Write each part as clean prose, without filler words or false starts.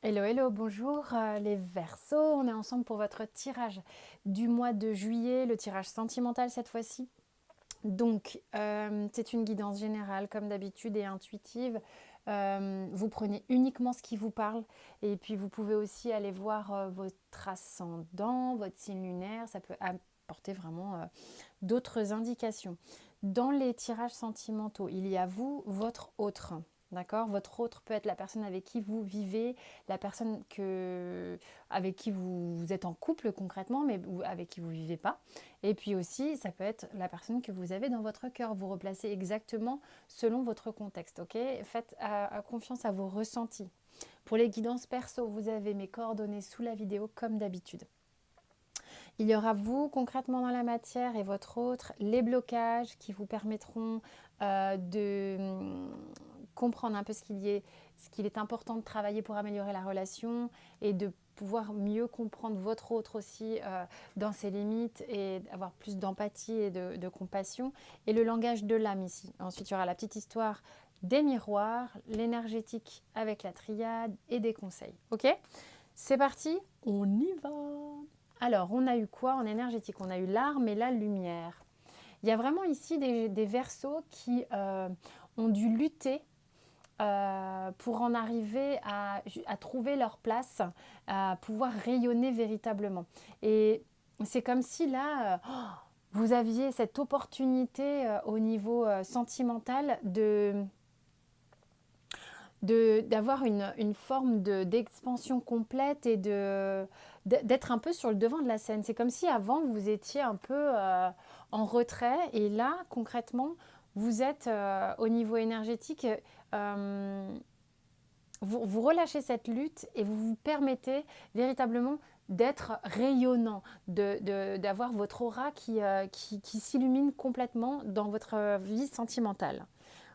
Hello, hello, bonjour les Verseaux, on est ensemble pour votre tirage du mois de juillet, le tirage sentimental cette fois-ci. Donc, c'est une guidance générale comme d'habitude et intuitive. Vous prenez uniquement ce qui vous parle et puis vous pouvez aussi aller voir votre ascendant, votre signe lunaire, ça peut apporter vraiment d'autres indications. Dans les tirages sentimentaux, il y a vous, votre autre. D'accord. Votre autre peut être la personne avec qui vous vivez, la personne avec qui vous êtes en couple concrètement, mais avec qui vous ne vivez pas. Et puis aussi, ça peut être la personne que vous avez dans votre cœur. Vous replacez exactement selon votre contexte. Ok. Faites confiance à vos ressentis. Pour les guidances perso, vous avez mes coordonnées sous la vidéo comme d'habitude. Il y aura vous concrètement dans la matière et votre autre, les blocages qui vous permettront de comprendre un peu ce qu'il est important de travailler pour améliorer la relation et de pouvoir mieux comprendre votre autre aussi dans ses limites et avoir plus d'empathie et de compassion. Et le langage de l'âme ici. Ensuite, il y aura la petite histoire des miroirs, l'énergétique avec la triade et des conseils. Ok? C'est parti, on y va. Alors, on a eu quoi en énergétique? On a eu l'arme et la lumière. Il y a vraiment ici des Verseaux qui ont dû lutter pour en arriver à trouver leur place, à pouvoir rayonner véritablement. Et c'est comme si là, vous aviez cette opportunité au niveau sentimental d'avoir une forme d'expansion complète et d'être un peu sur le devant de la scène. C'est comme si avant, vous étiez un peu en retrait et là, concrètement, vous êtes au niveau énergétique, euh, vous relâchez cette lutte et vous vous permettez véritablement d'être rayonnant, d'avoir votre aura qui s'illumine complètement dans votre vie sentimentale.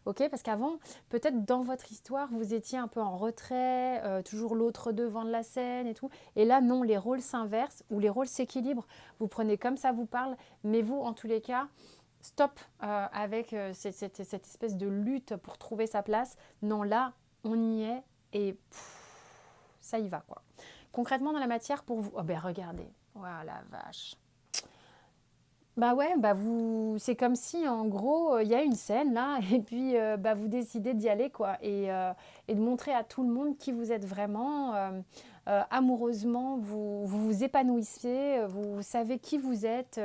Ok, parce qu'avant, peut-être dans votre histoire, vous étiez un peu en retrait, toujours l'autre devant de la scène et tout. Et là, non, les rôles s'inversent ou les rôles s'équilibrent. Vous prenez comme ça vous parle, mais vous, en tous les cas, stop avec cette espèce de lutte pour trouver sa place. Non, là, on y est et ça y va quoi. Concrètement, dans la matière, pour vous, oh ben regardez, voilà la vache. Bah ouais, bah vous, c'est comme si en gros il y a une scène là et puis bah vous décidez d'y aller quoi et de montrer à tout le monde qui vous êtes vraiment amoureusement, vous vous épanouissez, vous savez qui vous êtes.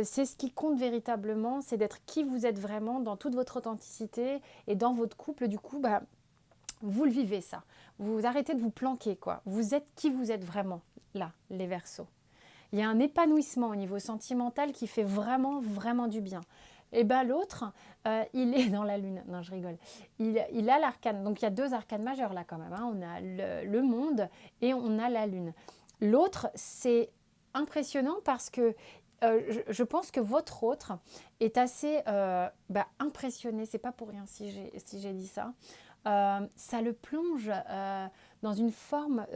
C'est ce qui compte véritablement, c'est d'être qui vous êtes vraiment dans toute votre authenticité et dans votre couple du coup bah vous le vivez ça. Vous arrêtez de vous planquer quoi. Vous êtes qui vous êtes vraiment là, les Verseaux. Il y a un épanouissement au niveau sentimental qui fait vraiment, vraiment du bien. Et bien l'autre, il est dans la lune. Non, je rigole. Il a l'arcane. Donc il y a deux arcanes majeures là quand même. Hein. On a le monde et on a la lune. L'autre, c'est impressionnant parce que je pense que votre autre est assez impressionné. C'est pas pour rien si j'ai dit ça. Ça le plonge dans une forme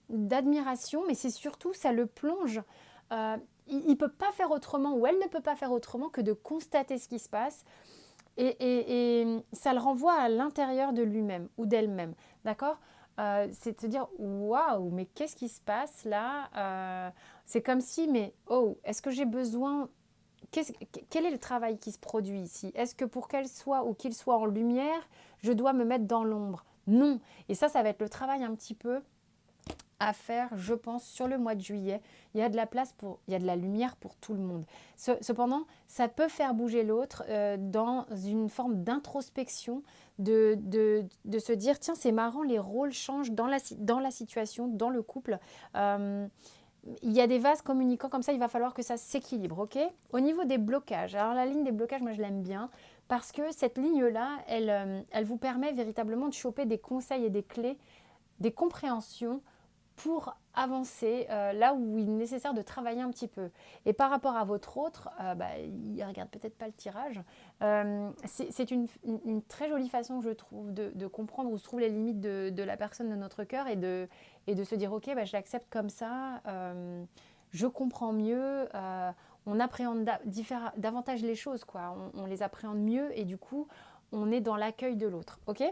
d'admiration, mais c'est surtout, ça le plonge. Il ne peut pas faire autrement, ou elle ne peut pas faire autrement que de constater ce qui se passe. Et ça le renvoie à l'intérieur de lui-même ou d'elle-même. D'accord. C'est de se dire waouh, mais qu'est-ce qui se passe là. C'est comme si, mais oh, est-ce que j'ai besoin quel est le travail qui se produit ici? Est-ce que pour qu'elle soit ou qu'il soit en lumière, je dois me mettre dans l'ombre? Non. Et ça va être le travail un petit peu à faire, je pense, sur le mois de juillet. Il y a de la place il y a de la lumière pour tout le monde. Cependant, ça peut faire bouger l'autre dans une forme d'introspection, de se dire, tiens, c'est marrant, les rôles changent dans la situation, dans le couple. Il y a des vases communicants comme ça, il va falloir que ça s'équilibre, ok? Au niveau des blocages, alors la ligne des blocages, moi je l'aime bien parce que cette ligne-là, elle vous permet véritablement de choper des conseils et des clés, des compréhensions pour avancer là où il est nécessaire de travailler un petit peu. Et par rapport à votre autre, il ne regarde peut-être pas le tirage. C'est une très jolie façon, je trouve, de comprendre où se trouvent les limites de la personne de notre cœur et de se dire, ok, je l'accepte comme ça, je comprends mieux, on appréhende davantage les choses, quoi. On les appréhende mieux et du coup, on est dans l'accueil de l'autre. Ok.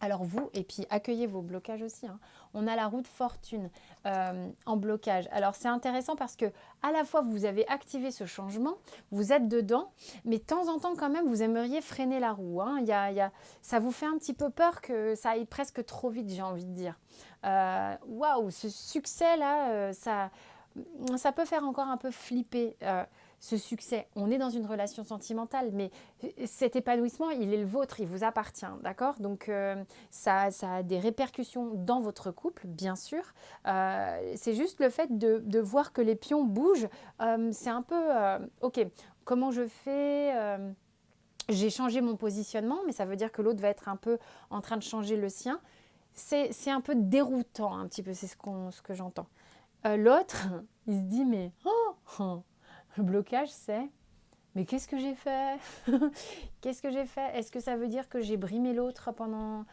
Alors vous, et puis accueillez vos blocages aussi, hein. On a la roue de fortune en blocage. Alors c'est intéressant parce que à la fois vous avez activé ce changement, vous êtes dedans, mais de temps en temps quand même vous aimeriez freiner la roue, hein. Ça vous fait un petit peu peur que ça aille presque trop vite, j'ai envie de dire. Waouh, ce succès-là, ça peut faire encore un peu flipper. Ce succès, on est dans une relation sentimentale, mais cet épanouissement, il est le vôtre, il vous appartient, d'accord? Donc, ça a des répercussions dans votre couple, bien sûr. C'est juste le fait de voir que les pions bougent. C'est un peu, ok, comment je fais j'ai changé mon positionnement, mais ça veut dire que l'autre va être un peu en train de changer le sien. C'est un peu déroutant, un petit peu, c'est ce que j'entends. L'autre, il se dit, mais le blocage, c'est mais qu'est-ce que j'ai fait? Qu'est-ce que j'ai fait? Est-ce que ça veut dire que j'ai brimé l'autre pendant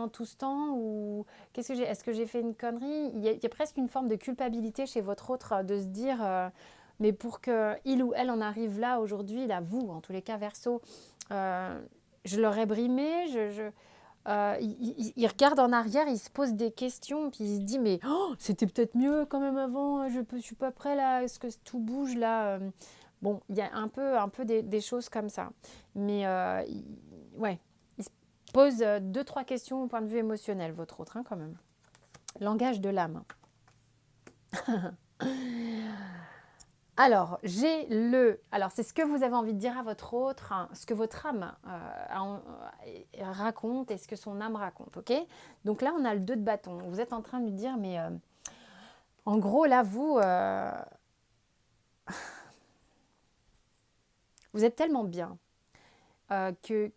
tout ce temps? Ou est-ce que j'ai fait une connerie? Il y a presque une forme de culpabilité chez votre autre de se dire mais pour qu'il ou elle en arrive là aujourd'hui, là, vous, en tous les cas, Verseau, euh, je l'aurais brimé, il regarde en arrière, il se pose des questions, puis il se dit mais c'était peut-être mieux quand même avant, je suis pas prêt là, est-ce que tout bouge là Bon, il y a un peu des choses comme ça. Mais ouais, il se pose deux, trois questions au point de vue émotionnel, votre autre, hein, quand même. Langage de l'âme. Alors, Alors, c'est ce que vous avez envie de dire à votre autre, hein, ce que votre âme raconte et ce que son âme raconte, ok? Donc là, on a le 2 de bâton. Vous êtes en train de lui dire, mais en gros, là, vous êtes tellement bien que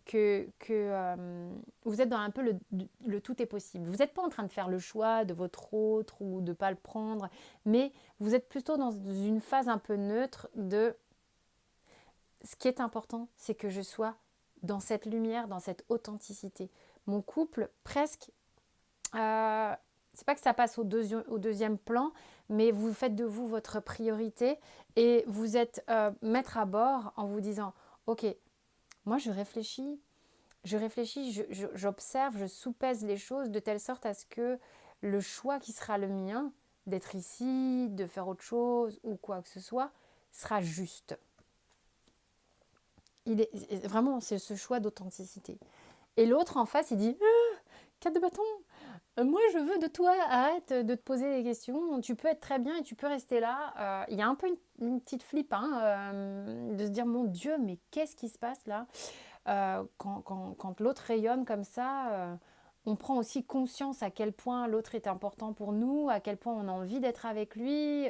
vous êtes dans un peu le tout est possible. Vous n'êtes pas en train de faire le choix de votre autre ou de ne pas le prendre, mais vous êtes plutôt dans une phase un peu neutre de ce qui est important, c'est que je sois dans cette lumière, dans cette authenticité. Mon couple, presque, c'est pas que ça passe au deuxième plan, mais vous faites de vous votre priorité et vous êtes maître à bord en vous disant, ok, moi j'observe, je soupèse les choses de telle sorte à ce que le choix qui sera le mien, d'être ici, de faire autre chose ou quoi que ce soit, sera juste. Vraiment, c'est ce choix d'authenticité. Et l'autre en face, il dit 4 de bâton, moi je veux de toi, arrête de te poser des questions, tu peux être très bien et tu peux rester là. Il y a un peu une petite flip, hein, de se dire mon Dieu, mais qu'est-ce qui se passe là quand l'autre rayonne comme ça, on prend aussi conscience à quel point l'autre est important pour nous, à quel point on a envie d'être avec lui.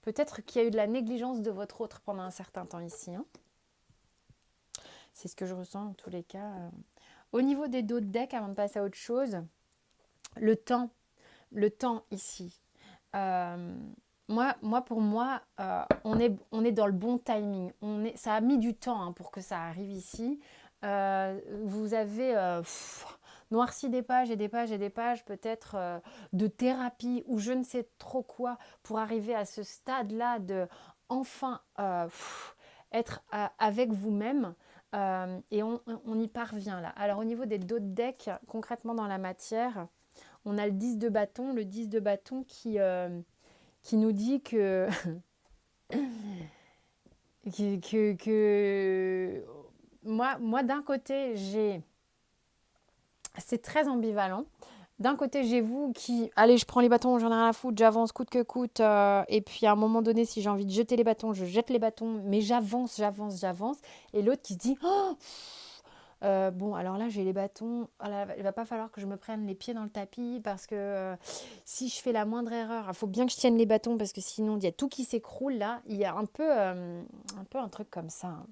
Peut-être qu'il y a eu de la négligence de votre autre pendant un certain temps ici, hein. C'est ce que je ressens en tous les cas. Au niveau des dos de deck, avant de passer à autre chose, le temps, le temps ici. Euh, pour moi, on est dans le bon timing. Ça a mis du temps, hein, pour que ça arrive ici. Vous avez noirci des pages et des pages et des pages, peut-être de thérapie ou je ne sais trop quoi, pour arriver à ce stade-là de enfin être avec vous-même. Et on y parvient là. Alors au niveau des dos de deck, concrètement dans la matière, on a le 10 de bâton, qui nous dit que, que moi d'un côté, c'est très ambivalent. D'un côté, j'ai vous qui, allez, je prends les bâtons, j'en ai rien à foutre, j'avance coûte que coûte. Et puis à un moment donné, si j'ai envie de jeter les bâtons, je jette les bâtons, mais j'avance. Et l'autre qui se dit, oh, bon, alors là, j'ai les bâtons. Oh là, il va pas falloir que je me prenne les pieds dans le tapis parce que si je fais la moindre erreur, il faut bien que je tienne les bâtons parce que sinon, il y a tout qui s'écroule là. Il y a un peu un truc comme ça, hein.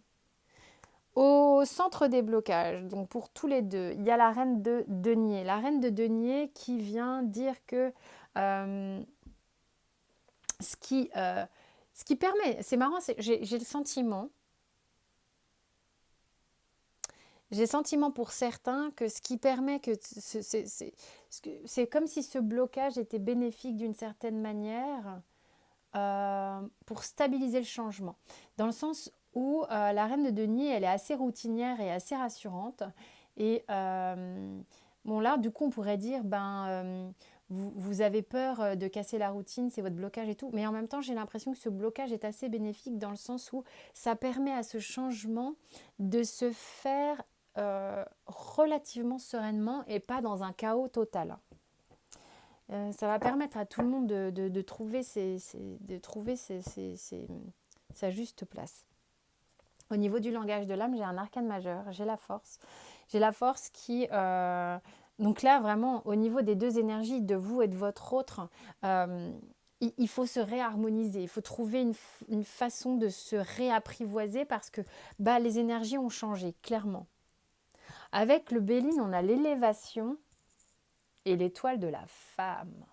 Au centre des blocages, donc pour tous les deux, il y a la reine de denier. La reine de denier qui vient dire que euh, ce, qui, euh, ce qui permet, c'est marrant, j'ai le sentiment. J'ai le sentiment pour certains que ce qui permet que c'est comme si ce blocage était bénéfique d'une certaine manière pour stabiliser le changement. Dans le sens où la reine de denier, elle est assez routinière et assez rassurante. Et Bon, là, du coup, on pourrait dire, vous avez peur de casser la routine, c'est votre blocage et tout. Mais en même temps, j'ai l'impression que ce blocage est assez bénéfique dans le sens où ça permet à ce changement de se faire relativement sereinement et pas dans un chaos total. Ça va permettre à tout le monde de trouver, sa juste place. Au niveau du langage de l'âme, j'ai un arcane majeur, j'ai la force. J'ai la force qui... donc là, vraiment, au niveau des deux énergies, de vous et de votre autre, il faut se réharmoniser. Il faut trouver une façon de se réapprivoiser parce que les énergies ont changé, clairement. Avec le Béline, on a l'élévation et l'étoile de la femme.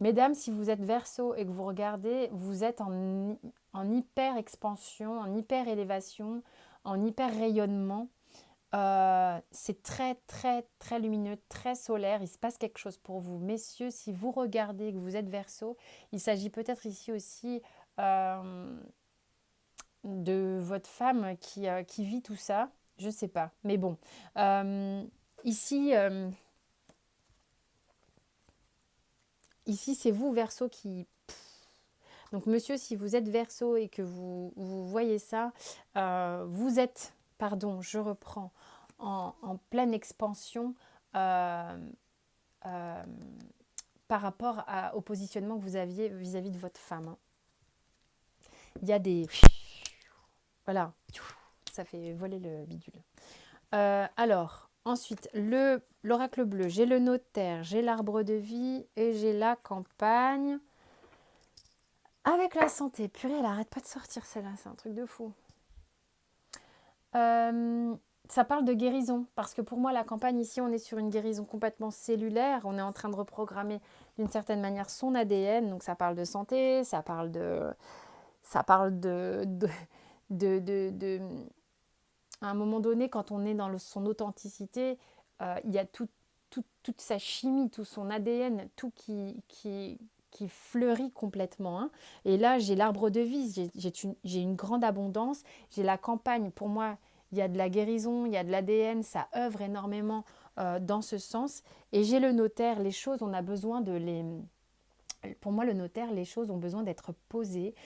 Mesdames, si vous êtes Verseau et que vous regardez, vous êtes en hyper expansion, en hyper élévation, en hyper rayonnement. C'est très, très, très lumineux, très solaire. Il se passe quelque chose pour vous. Messieurs, si vous regardez et que vous êtes Verseau, il s'agit peut-être ici aussi de votre femme qui vit tout ça. Je ne sais pas. Mais bon, ici... Ici, c'est vous, Verseau, qui... Donc, monsieur, si vous êtes Verseau et que vous voyez ça, vous êtes, pardon, je reprends, en pleine expansion euh, par rapport au positionnement que vous aviez vis-à-vis de votre femme. Hein. Il y a des... Voilà, ça fait voler le bidule. Alors, ensuite, l'oracle bleu, j'ai le notaire, j'ai l'arbre de vie et j'ai la campagne. Avec la santé, purée, elle arrête pas de sortir celle-là, c'est un truc de fou. Ça parle de guérison, parce que pour moi, la campagne, ici, on est sur une guérison complètement cellulaire. On est en train de reprogrammer d'une certaine manière son ADN. Donc, ça parle de santé, ça parle à un moment donné, quand on est dans son authenticité, il y a toute sa chimie, tout son ADN, tout qui fleurit complètement. Hein. Et là, j'ai l'arbre de vie, j'ai une grande abondance. J'ai la campagne, pour moi, il y a de la guérison, il y a de l'ADN, ça œuvre énormément dans ce sens. Et j'ai le notaire, les choses, on a besoin de les... Pour moi, le notaire, les choses ont besoin d'être posées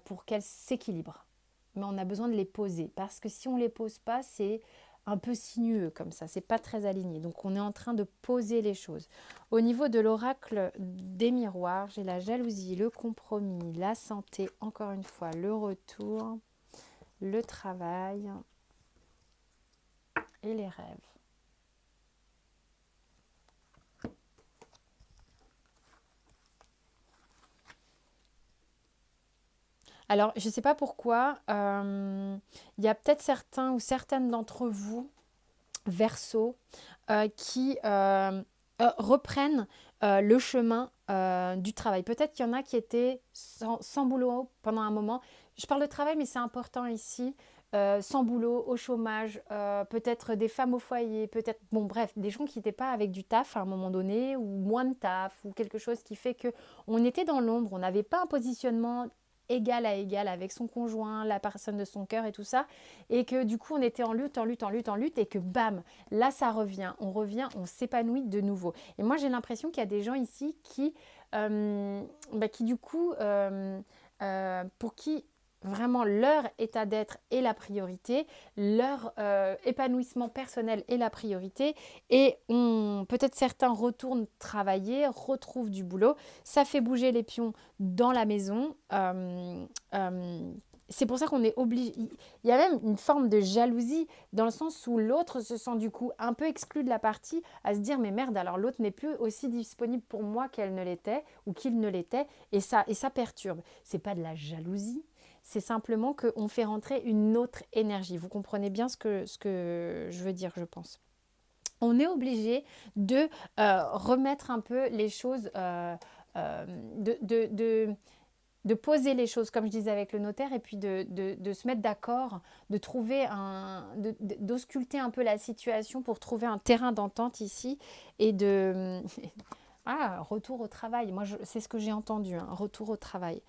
pour qu'elles s'équilibrent. Mais on a besoin de les poser parce que si on ne les pose pas, c'est un peu sinueux comme ça, c'est pas très aligné. Donc on est en train de poser les choses. Au niveau de l'oracle des miroirs, j'ai la jalousie, le compromis, la santé, encore une fois, le retour, le travail et les rêves. Alors, je ne sais pas pourquoi, il y a peut-être certains ou certaines d'entre vous, Verseau, qui reprennent le chemin du travail. Peut-être qu'il y en a qui étaient sans boulot pendant un moment. Je parle de travail, mais c'est important ici. Sans boulot, au chômage, peut-être des femmes au foyer, peut-être, bon bref, des gens qui n'étaient pas avec du taf à un moment donné, ou moins de taf, ou quelque chose qui fait que on était dans l'ombre, on n'avait pas un positionnement égal à égal avec son conjoint, la personne de son cœur et tout ça, et que du coup on était en lutte, et que bam, là ça revient, on s'épanouit de nouveau. Et moi j'ai l'impression qu'il y a des gens ici qui du coup, pour qui vraiment leur état d'être est la priorité, leur épanouissement personnel est la priorité, et peut-être certains retournent travailler, retrouvent du boulot, ça fait bouger les pions dans la maison. C'est pour ça qu'on est obligé. Il y a même une forme de jalousie dans le sens où l'autre se sent du coup un peu exclu de la partie, à se dire mais merde, alors l'autre n'est plus aussi disponible pour moi qu'elle ne l'était ou qu'il ne l'était, et ça perturbe. C'est pas de la jalousie, c'est simplement qu'on fait rentrer une autre énergie. Vous comprenez bien ce que je veux dire, je pense. On est obligé de remettre un peu les choses, de poser les choses, comme je disais avec le notaire, et puis de se mettre d'accord, de trouver d'ausculter un peu la situation pour trouver un terrain d'entente ici, et de... Ah, retour au travail. Moi, c'est ce que j'ai entendu, hein, retour au travail.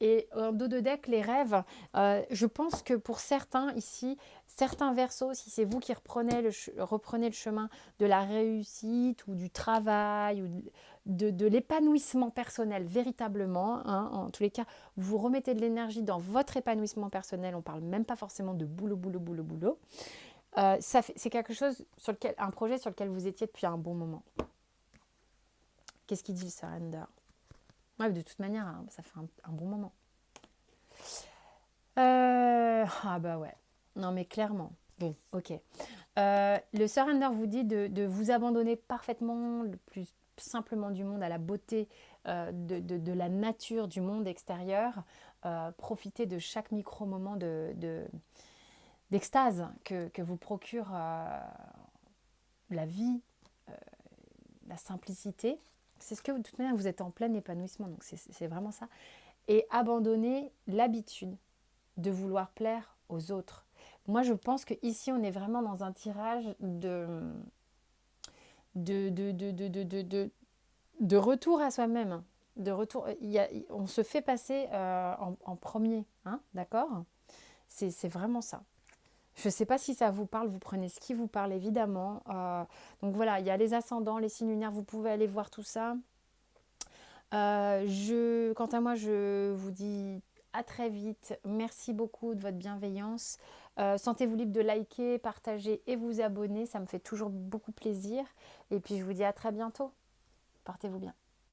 Et en dos de deck, les rêves, je pense que pour certains ici, certains versos, si c'est vous qui reprenez le chemin de la réussite ou du travail ou de l'épanouissement personnel véritablement, hein, en tous les cas, vous remettez de l'énergie dans votre épanouissement personnel, on ne parle même pas forcément de boulot, boulot, boulot, boulot. C'est quelque chose un projet sur lequel vous étiez depuis un bon moment. Qu'est-ce qu'il dit le surrender? Ouais, de toute manière, hein, ça fait un bon moment. Ah bah ouais. Non mais clairement. Bon, ok. Le surrender vous dit de vous abandonner parfaitement, le plus simplement du monde, à la beauté de la nature du monde extérieur. Profiter de chaque micro-moment d'extase que vous procure la vie, la simplicité. C'est ce que, de toute manière, vous êtes en plein épanouissement, donc c'est vraiment ça. Et abandonner l'habitude de vouloir plaire aux autres. Moi, je pense qu'ici, on est vraiment dans un tirage de retour à soi-même. On se fait passer en premier, hein, d'accord? C'est vraiment ça. Je ne sais pas si ça vous parle, vous prenez ce qui vous parle évidemment. Donc voilà, il y a les ascendants, les signes lunaires, vous pouvez aller voir tout ça. Quant à moi, je vous dis à très vite. Merci beaucoup de votre bienveillance. Sentez-vous libre de liker, partager et vous abonner. Ça me fait toujours beaucoup plaisir. Et puis je vous dis à très bientôt. Portez-vous bien.